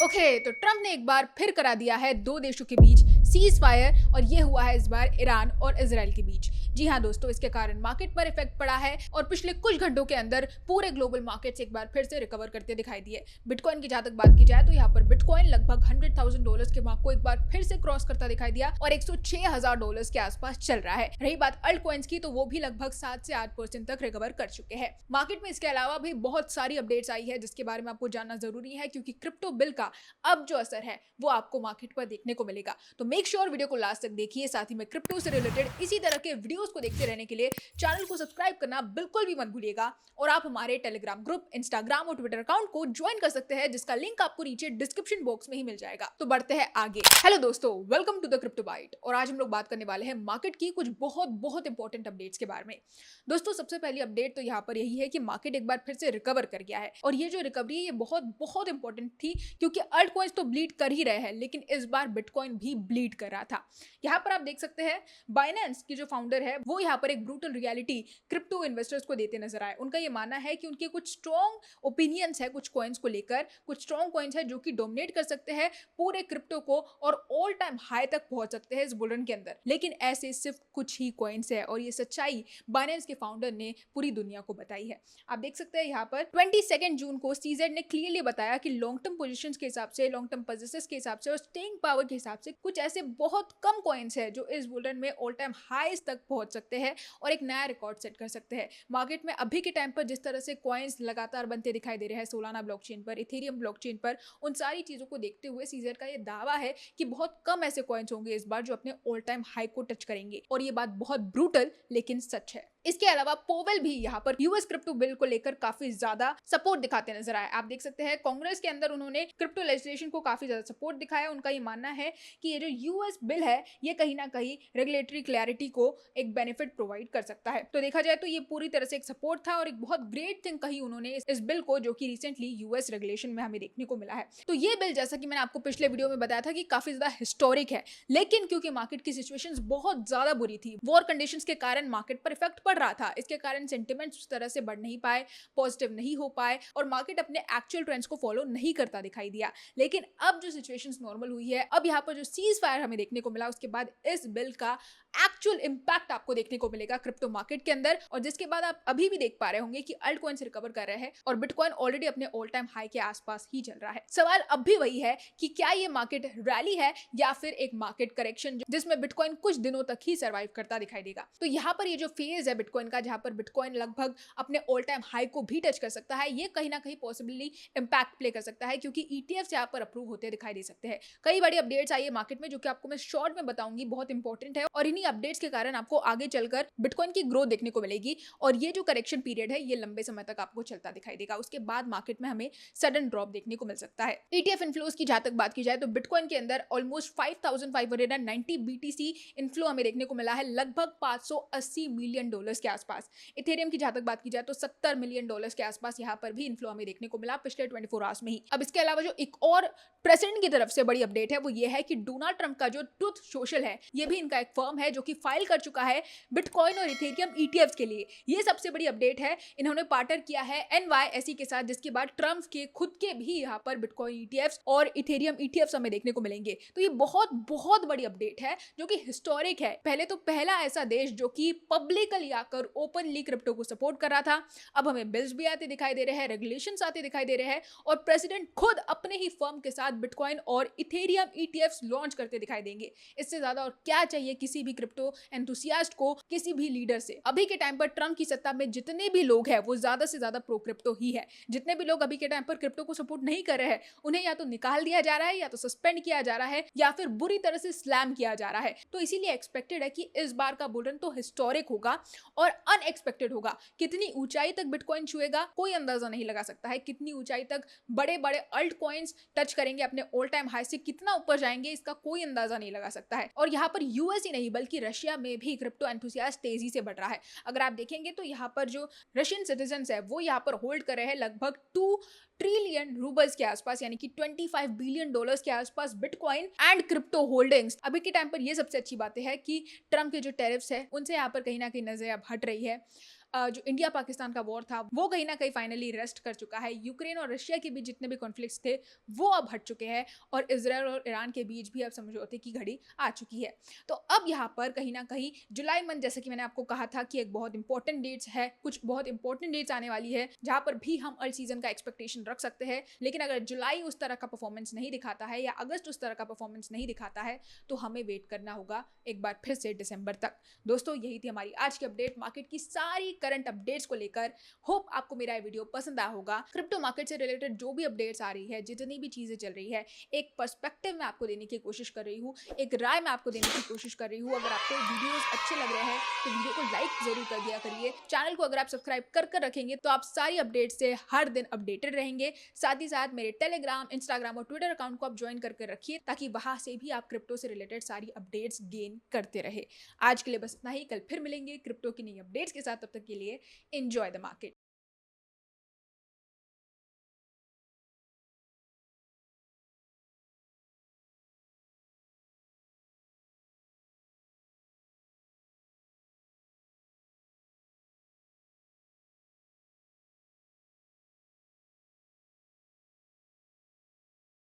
Okay, तो Trump ने एक बार फिर करा दिया है दो देशों के बीच सीज फायर और ये हुआ है इस बार ईरान और इजराइल के बीच। जी हाँ दोस्तों, इसके कारण मार्केट पर इफेक्ट पड़ा है और पिछले कुछ घंटों के अंदर पूरे ग्लोबल मार्केट्स एक बार फिर से रिकवर करते दिखाई दिए। बिटकॉइन की जहां तक बात की जाए तो यहाँ पर बिटकॉइन लगभग $100,000 के मार्क को एक बार फिर से क्रॉस करता दिखाई दिया और $106,000 के आसपास चल रहा है। रही बात अल्ट कॉइन्स की, तो वो भी लगभग 7 से 8% तक रिकवर कर चुके हैं। मार्केट में इसके अलावा भी बहुत सारी अपडेट्स आई है जिसके बारे में आपको जानना जरूरी है, क्योंकि क्रिप्टो बिल का अब जो असर है वो आपको मार्केट पर देखने को मिलेगा। तो मेक श्योर वीडियो को लास्ट तक देखिए। साथ ही में क्रिप्टो से रिलेटेड इसी तरह के वीडियोस को देखते रहने के लिए चैनल को सब्सक्राइब करना बिल्कुल भी मत भूलिएगा और आप हमारे टेलीग्राम ग्रुप, इंस्टाग्राम और ट्विटर अकाउंट को ज्वाइन कर सकते हैं, जिसका लिंक आपको नीचे डिस्क्रिप्शन बॉक्स में ही मिल जाएगा। तो बढ़ते हैं आगे। हेलो दोस्तों, welcome to the Crypto Byte. और आज हम लोग बात करने वाले हैं मार्केट की कुछ बहुत इंपॉर्टेंट अपडेट्स के बारे में। दोस्तों, सबसे पहली अपडेट तो यहाँ पर यही है कि मार्केट एक बार फिर से रिकवर कर गया है और ये जो रिकवरी है ये बहुत इंपॉर्टेंट थी, क्योंकि अल्ट कॉइन्स तो ब्लीड कर ही रहे हैं, लेकिन इस बार बिटकॉइन भी ब्लीड कर रहा था। यहाँ पर आप देख सकते हैं बाइनेंस की जो फाउंडर है वो यहाँ पर एक ब्रूटल रियलिटी क्रिप्टो इन्वेस्टर्स को देते नजर आए। उनका ये मानना है कि उनके कुछ स्ट्रॉन्ग ओपिनियंस है कुछ कॉइन्स को लेकर, कुछ स्ट्रॉन्ग कॉइन्स है जो कि डोमिनेट कर सकते हैं पूरे क्रिप्टो को और ऑल टाइम हाई तक पहुंच सकते हैं इस बुल रन के अंदर। लेकिन ऐसे सिर्फ कुछ ही कॉइन्स है और ये सच्चाई बाइनेंस के फाउंडर ने पूरी दुनिया को बताई है। आप देख सकते हैं यहाँ पर 22 जून को सीजेड ने क्लियरली बताया कि लॉन्ग टर्म पोजीशंस के हिसाब से, लॉन्ग टर्म पोजीशंस के हिसाब से और स्टेइंग पावर के हिसाब से कुछ ऐसे बहुत कम कॉइन्स है जो इस बुल रन में ऑल टाइम हाईज तक पहुंच सकते हैं और एक नया रिकॉर्ड सेट कर सकते हैं। मार्केट में अभी के टाइम पर जिस तरह से कॉइन्स लगातार बनते दिखाई दे रहे हैं सोलाना ब्लॉकचेन पर, इथेरियम ब्लॉकचेन पर, उन सारी चीजों को देखते हुए सीजेड का ये दावा है कि बहुत कम ऐसे कॉइन्स होंगे इस बार जो अपने ऑल टाइम हाई को टच करेंगे। और ये बात बहुत ब्रूटल लेकिन सच है। इसके अलावा पोवेल भी यहाँ पर यूएस क्रिप्टो बिल को लेकर काफी ज्यादा सपोर्ट दिखाते नजर आए। आप देख सकते हैं कांग्रेस के अंदर उन्होंने क्रिप्टो लेजिस्लेशन को काफी ज्यादा सपोर्ट दिखाया। उनका ये मानना है कि ये जो यूएस बिल है ये कहीं ना कहीं रेगुलेटरी क्लैरिटी को एक बेनिफिट प्रोवाइड कर सकता है। तो देखा जाए तो ये पूरी तरह से एक सपोर्ट था और एक बहुत ग्रेट थिंग कही उन्होंने इस बिल को, जो कि रिसेंटली यूएस रेगुलेशन में हमें देखने को मिला है। तो ये बिल, जैसा कि मैंने आपको पिछले वीडियो में बताया था, कि काफी ज्यादा हिस्टोरिक है, लेकिन क्योंकि मार्केट की सिचुएशंस बहुत ज्यादा बुरी थी, वॉर कंडीशंस के कारण मार्केट पर इफेक्ट पड़ रहा था, इसके कारण सेंटिमेंट्स उस तरह से बढ़ नहीं पाए, पॉजिटिव नहीं हो पाए और मार्केट अपने एक्चुअल ट्रेंड्स को फॉलो नहीं करता दिखाई दिया। लेकिन अब जो सिचुएशंस नॉर्मल हुई है, अब यहाँ पर जो सीज फायर हमें देखने को मिला, उसके बाद इस बिल का एक्चुअल इंपैक्ट आपको देखने को मिलेगा क्रिप्टो मार्केट के अंदर। और जिसके बाद आप अभी भी देख पा रहे होंगे कि अल्ट कॉइन्स रिकवर कर रहे हैं और बिटकॉइन ऑलरेडी अपने ऑल टाइम हाई के आसपास ही चल रहा है। सवाल अब भी वही है कि क्या ये मार्केट रैली है या फिर एक मार्केट करेक्शन जिसमें बिटकॉइन कुछ दिनों तक ही सर्वाइव करता दिखाई देगा। तो यहाँ पर ये जो फेज है बिटकॉइन का, जहां पर बिटकॉइन लगभग अपने ऑल टाइम हाई को भी टच कर सकता है, ये कहीं ना कहीं पॉसिबली इंपैक्ट प्ले कर सकता है, क्योंकि ईटीएफ यहाँ पर अप्रूव होते दिखाई दे सकते हैं। कई बड़ी अपडेट्स आई है मार्केट में जो कि आपको मैं शॉर्ट में बताऊंगी, बहुत इंपॉर्टेंट है और इन्हीं अपडेट्स के कारण आपको आगे चलकर बिटकॉइन की ग्रोथ देखने को मिलेगी और ये जो करेक्शन पीरियड है ये लंबे समय तक आपको चलता दिखाई देगा। उसके बाद मार्केट में हमें सडन ड्रॉप देखने को मिल सकता है। ईटीएफ इनफ्लोज की जहां तक बात की जाए तो बिटकॉइन के अंदर ऑलमोस्ट 5590 बीटीसी इनफ्लो हमें देखने को मिला है, लगभग $580 मिलियन के आसपास। इथेरियम की जहां तक बात की जाए तो $70 मिलियन के आसपास यहाँ पर भी इनफ्लो हमें देखने को मिला पिछले 24 आवर्स में ही। अब इसके अलावा जो एक और प्रेसिडेंट की तरफ से बड़ी अपडेट है वो ये है कि डोनाल्ड ट्रंप का जो ट्रुथ सोशल है, ये भी इनका एक फर्म है जो कि फाइल कर चुका है बिटकॉइन और इथेरियम ईटीएफ्स के लिए। ये सबसे बड़ी अपडेट है। इन्होंने पार्टनर किया है एनवाईएसई के साथ, जिसके बाद ट्रंप के खुद के भी यहाँ पर बिटकॉइन ईटीएफ्स और इथेरियम ईटीएफ्स हमें देखने को मिलेंगे। तो ये बहुत बड़ी अपडेट है जो कि हिस्टोरिक है। पहले तो पहला ऐसा देश जो कि पब्लिकली आकर ओपनली क्रिप्टो को सपोर्ट कर रहा था, अब हमें बिल्स भी आते दिखाई दे रहे हैं, रेगुलेशंस आते दिखाई दे रहे हैं और प्रेसिडेंट खुद अपने ही फर्म के साथ बिटकॉइन और इथेरियम ईटीएफ्स लॉन्च करते दिखाई देंगे। इससे ज्यादा और क्या चाहिए किसी भी क्रिप्टो एंथुसियास्ट को, किसी भी लीडर से। अभी के टाइम पर ट्रंप की सत्ता में जितने भी लोग हैं वो ज्यादा से ज्यादा प्रो क्रिप्टो ही है। जितने भी लोग अभी के टाइम पर क्रिप्टो को सपोर्ट नहीं कर रहे हैं उन्हें या तो निकाल दिया जा रहा है, या तो सस्पेंड किया जा रहा है, या फिर बुरी तरह से स्लैम किया जा रहा है। तो इसीलिए एक्सपेक्टेड है कि इस बार का बुल रन तो हिस्टोरिक होगा और अनएक्सपेक्टेड होगा। कितनी ऊंचाई तक बिटकॉइन छुएगा कोई अंदाजा नहीं लगा सकता है। कितनी ऊंचाई तक बड़े बड़े अल्ट कॉइन्स टच करेंगे अपने ऑल टाइम हाई से, कितना ऊपर जाएंगे इसका कोई अंदाजा नहीं लगा सकता है। और यहाँ पर यूएस ही नहीं बल्कि रशिया में भी क्रिप्टो एंथुसियास्ट तेजी से बढ़ रहा है। अगर आप देखेंगे तो यहाँ पर जो रशियन सिटीजन्स है वो यहाँ पर होल्ड कर रहे हैं लगभग 2 ट्रिलियन रूबल्स के आसपास, यानी कि $25 बिलियन के आसपास बिटकॉइन एंड क्रिप्टो होल्डिंग्स। अभी के टाइम पर ये सबसे अच्छी बात है कि ट्रंप के जो टैरिफ्स है उनसे यहाँ पर कहीं ना कहीं नजर अब हट रही है। जो इंडिया पाकिस्तान का वॉर था वो कहीं ना कहीं फाइनली रेस्ट कर चुका है। यूक्रेन और रशिया के बीच जितने भी कॉन्फ्लिक्ट्स थे वो अब हट चुके हैं और इसराइल और ईरान के बीच भी अब समझौते की घड़ी आ चुकी है। तो अब यहाँ पर कहीं ना कहीं जुलाई मंथ, जैसे कि मैंने आपको कहा था कि एक बहुत इंपॉर्टेंट डेट्स है, कुछ बहुत इंपॉर्टेंट डेट्स आने वाली है जहां पर भी हम अल सीजन का एक्सपेक्टेशन रख सकते हैं। लेकिन अगर जुलाई उस तरह का परफॉर्मेंस नहीं दिखाता है या अगस्त उस तरह का परफॉर्मेंस नहीं दिखाता है तो हमें वेट करना होगा एक बार फिर से दिसंबर तक। दोस्तों यही थी हमारी आज की अपडेट मार्केट की सारी करंट अपडेट्स को लेकर। होप आपको मेरा वीडियो पसंद आया होगा। क्रिप्टो मार्केट से रिलेटेड जो भी अपडेट्स आ रही है, जितनी भी चीजें चल रही है, एक पर्सपेक्टिव में आपको देने की कोशिश कर रही हूँ, एक राय मैं आपको देने की कोशिश कर रही हूँ। अगर आपको वीडियोस अच्छे लग रहे हैं तो वीडियो को लाइक जरूर कर दिया करिए। चैनल को अगर आप सब्सक्राइब कर रखेंगे तो आप सारी अपडेट से हर दिन अपडेटेड रहेंगे। साथ ही साथ मेरे टेलीग्राम, इंस्टाग्राम और ट्विटर अकाउंट को आप ज्वाइन करके रखिए ताकि वहां से भी आप क्रिप्टो से रिलेटेड सारी अपडेट्स गेन करते रहे। आज के लिए बस इतना ही, कल फिर मिलेंगे क्रिप्टो की नई अपडेट्स के साथ। तब तक के लिए एंजॉय द मार्केट।